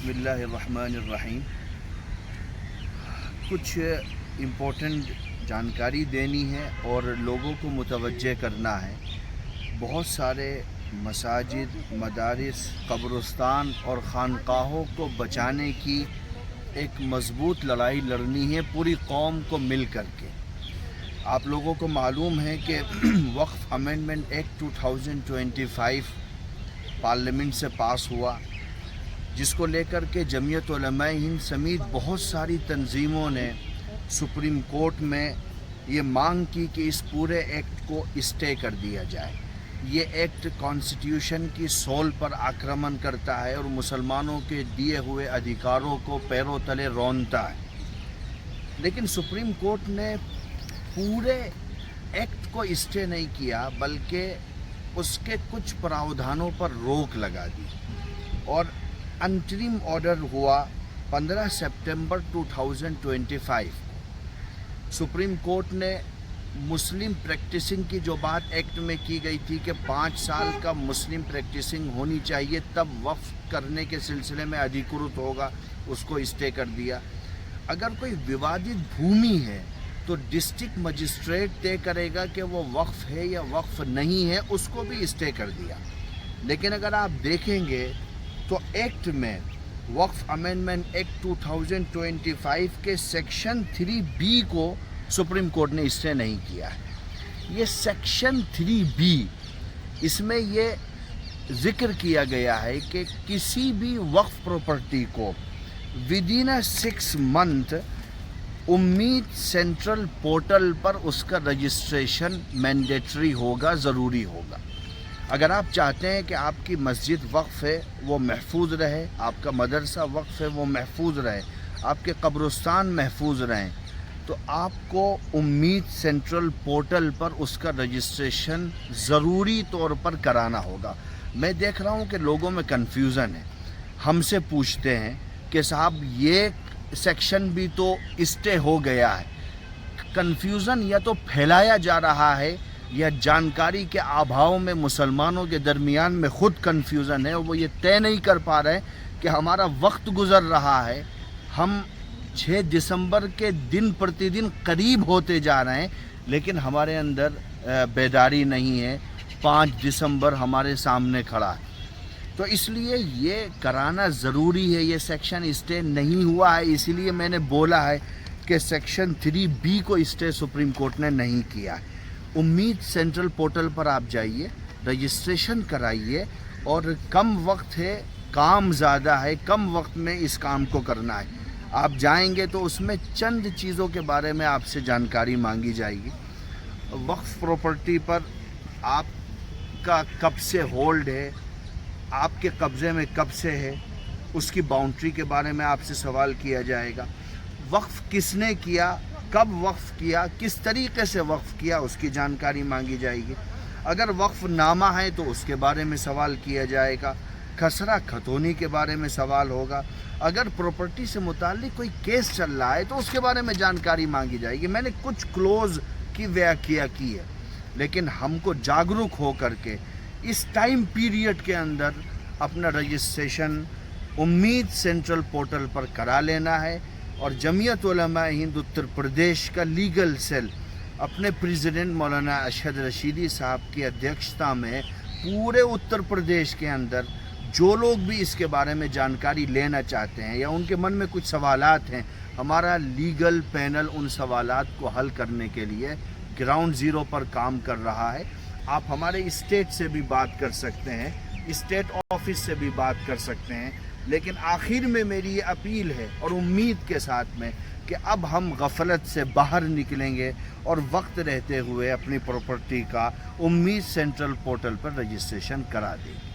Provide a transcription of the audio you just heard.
بسم اللہ الرحمن الرحیم. کچھ امپورٹنٹ جانکاری دینی ہے اور لوگوں کو متوجہ کرنا ہے. بہت سارے مساجد، مدارس، قبرستان اور خانقاہوں کو بچانے کی ایک مضبوط لڑائی لڑنی ہے پوری قوم کو مل کر کے. آپ لوگوں کو معلوم ہے کہ وقف امینڈمنٹ ایکٹ 2025 پارلیمنٹ سے پاس ہوا، جس کو لے کر کے جمعیت علماء ہند سمیت بہت ساری تنظیموں نے سپریم کورٹ میں یہ مانگ کی کہ اس پورے ایکٹ کو اسٹے کر دیا جائے. یہ ایکٹ کانسٹیٹیوشن کی سول پر آکرمن کرتا ہے اور مسلمانوں کے دیے ہوئے ادھیکاروں کو پیروں تلے رونتا ہے. لیکن سپریم کورٹ نے پورے ایکٹ کو اسٹے نہیں کیا، بلکہ اس کے کچھ پراودھانوں پر روک لگا دی اور انٹرم آرڈر ہوا 15 سپٹمبر 2025 کو. سپریم کورٹ نے مسلم پریکٹسنگ کی جو بات ایکٹ میں کی گئی تھی کہ 5 سال کا مسلم پریکٹسنگ ہونی چاہیے تب وقف کرنے کے سلسلے میں ادھیکرت ہوگا، اس کو اسٹے کر دیا. اگر کوئی ووادت بھومی ہے تو ڈسٹرکٹ مجسٹریٹ طے کرے گا کہ وہ وقف ہے یا وقف نہیں ہے، اس کو بھی اسٹے کر دیا. لیکن اگر آپ دیکھیں گے تو ایکٹ میں وقف امینڈمنٹ ایکٹ 2025 کے سیکشن 3B کو سپریم کورٹ نے اسٹے نہیں کیا ہے. یہ سیکشن 3B، اس میں یہ ذکر کیا گیا ہے کہ کسی بھی وقف پراپرٹی کو ودین 6 منتھ امید سینٹرل پورٹل پر اس کا رجسٹریشن مینڈیٹری ہوگا، ضروری ہوگا. اگر آپ چاہتے ہیں کہ آپ کی مسجد وقف ہے وہ محفوظ رہے، آپ کا مدرسہ وقف ہے وہ محفوظ رہے، آپ کے قبرستان محفوظ رہیں، تو آپ کو امید سینٹرل پورٹل پر اس کا رجسٹریشن ضروری طور پر کرانا ہوگا. میں دیکھ رہا ہوں کہ لوگوں میں کنفیوژن ہے. ہم سے پوچھتے ہیں کہ صاحب یہ سیکشن بھی تو اسٹے ہو گیا ہے. کنفیوژن یا تو پھیلایا جا رہا ہے یا جانکاری کے ابھاؤ میں مسلمانوں کے درمیان میں خود کنفیوژن ہے، اور وہ یہ طے نہیں کر پا رہے کہ ہمارا وقت گزر رہا ہے. ہم 6 دسمبر کے دن پرتی دن قریب ہوتے جا رہے ہیں، لیکن ہمارے اندر بیداری نہیں ہے. 5 دسمبر ہمارے سامنے کھڑا ہے. تو اس لیے یہ کرانا ضروری ہے. یہ سیکشن اسٹے نہیں ہوا ہے، اسی لیے میں نے بولا ہے کہ سیکشن 3B کو اسٹے سپریم کورٹ نے نہیں کیا ہے. امید سینٹرل پورٹل پر آپ جائیے، رجسٹریشن کرائیے، اور کم وقت ہے، کام زیادہ ہے، کم وقت میں اس کام کو کرنا ہے. آپ جائیں گے تو اس میں چند چیزوں کے بارے میں آپ سے جانکاری مانگی جائے گی. وقف پراپرٹی پر آپ کا کب سے ہولڈ ہے، آپ کے قبضے میں کب سے ہے، اس کی باؤنڈری کے بارے میں آپ سے سوال کیا جائے گا. وقف کس نے کیا، کب وقف کیا، کس طریقے سے وقف کیا، اس کی جانکاری مانگی جائے گی. اگر وقف نامہ ہے تو اس کے بارے میں سوال کیا جائے گا. خسرہ خطونی کے بارے میں سوال ہوگا. اگر پراپرٹی سے متعلق کوئی کیس چل رہا ہے تو اس کے بارے میں جانکاری مانگی جائے گی. میں نے کچھ کلوز کی ویاخیا کی ہے، لیکن ہم کو جاگرک ہو کر کے اس ٹائم پیریڈ کے اندر اپنا رجسٹریشن امید سینٹرل پورٹل پر کرا لینا ہے. اور جمعیت علماء ہند اتر پردیش کا لیگل سیل اپنے پریزیڈنٹ مولانا اشہد رشیدی صاحب کی ادھیکشتا میں پورے اتر پردیش کے اندر جو لوگ بھی اس کے بارے میں جانکاری لینا چاہتے ہیں یا ان کے من میں کچھ سوالات ہیں، ہمارا لیگل پینل ان سوالات کو حل کرنے کے لیے گراؤنڈ زیرو پر کام کر رہا ہے. آپ ہمارے اسٹیٹ سے بھی بات کر سکتے ہیں، اسٹیٹ آفس سے بھی بات کر سکتے ہیں. لیکن آخر میں میری یہ اپیل ہے اور امید کے ساتھ میں کہ اب ہم غفلت سے باہر نکلیں گے اور وقت رہتے ہوئے اپنی پراپرٹی کا امید سینٹرل پورٹل پر رجسٹریشن کرا دیں گے.